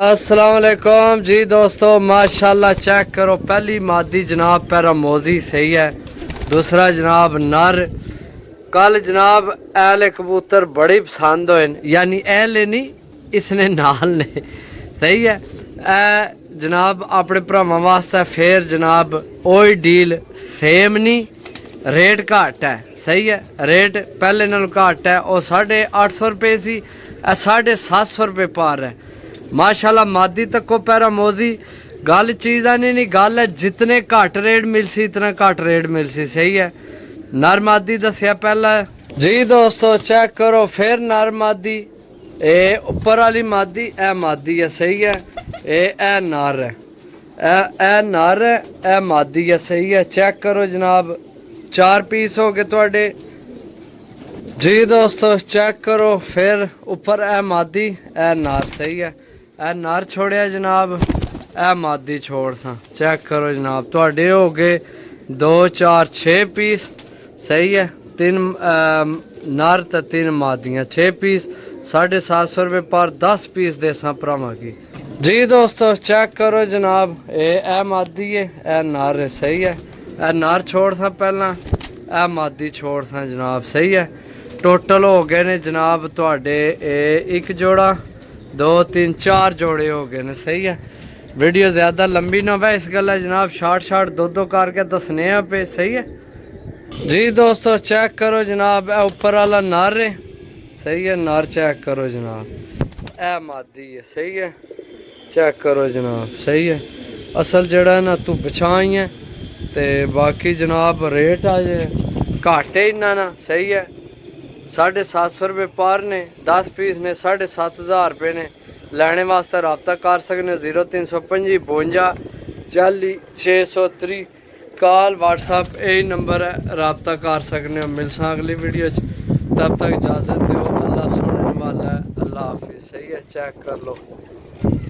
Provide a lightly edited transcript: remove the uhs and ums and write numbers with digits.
अस्सलाम वालेकुम जी दोस्तों, माशाल्लाह चेक करो। पहली मादी जनाब पैरामोजी सही है, दूसरा जनाब नर। कल जनाब ऐले कबूतर बड़े पसंद होए, यानी ऐले नहीं इसने नाल ने सही है। ए जनाब अपने भरावां वास्ते फिर जनाब ओही डील सेम नहीं, रेट घट है सही है। रेट पहले नालों घट है, वह 850 रुपये सी, 750 रुपये पार है। माशाल्लाह मादी तको पैरामोजी गल चीज़ आनी नहीं, गल है जितने घट रेट मिलसी इतना घट रेट मिलसी सही है। नर मादी दसिया पहला जी दोस्तों, चेक करो फिर नर मादी। ए उपर वाली मादी ए मादी है सही है, ए नर है, ए नर है, ए मादी है सही है। चेक करो जनाब, 4 पीस हो गए थोड़े जी दोस्तों। चेक करो फिर ऊपर ए मादी ए नर सही है। ए नर छोड़िया जनाब, ए मादी छोड़ सा। चेक करो जनाब, थोड़े हो गए 2 4 6 पीस सही है। 3 नर तो 3 मादियाँ, 6 पीस 750 रुपये पर 10 पीस दे सा भरावां की जी दोस्तों। चेक करो जनाब, ए मादी है ए नर है सही है। ए नर छोड़ सा पहला, ए मादी छोड़ सा जनाब सही है। टोटल हो गए ने जनाब थोड़े एक जोड़ा 2 3 4 जोड़े हो गए ने सही है। वीडियो ज़्यादा लंबी ना हो इस गल जनाब, शार्ट दो करके दसने पे सही है जी दोस्तों। चेक करो जनाब, ए ऊपर वाला नर है सही है, नर चेक करो जनाब, ए मादी है सही है। चेक करो जनाब सही है। असल जड़ा ना तू बछाई है ते बाकी जनाब रेट आज घट है इन्ना ना सही है। 750 रुपये पर ने, 10 पीस ने 7,500 रुपये ने। लैने वास्ते रबता कर सकते हो 0325 52 40 630 कॉल व्हाट्सअप यही नंबर है, रबता कर सकते हो। मिल सा अगली वीडियो तब तक इजाज़त दो। अल्लाह सुनने वाला है, अल्लाह हाफिज़ सही है। चेक कर लो।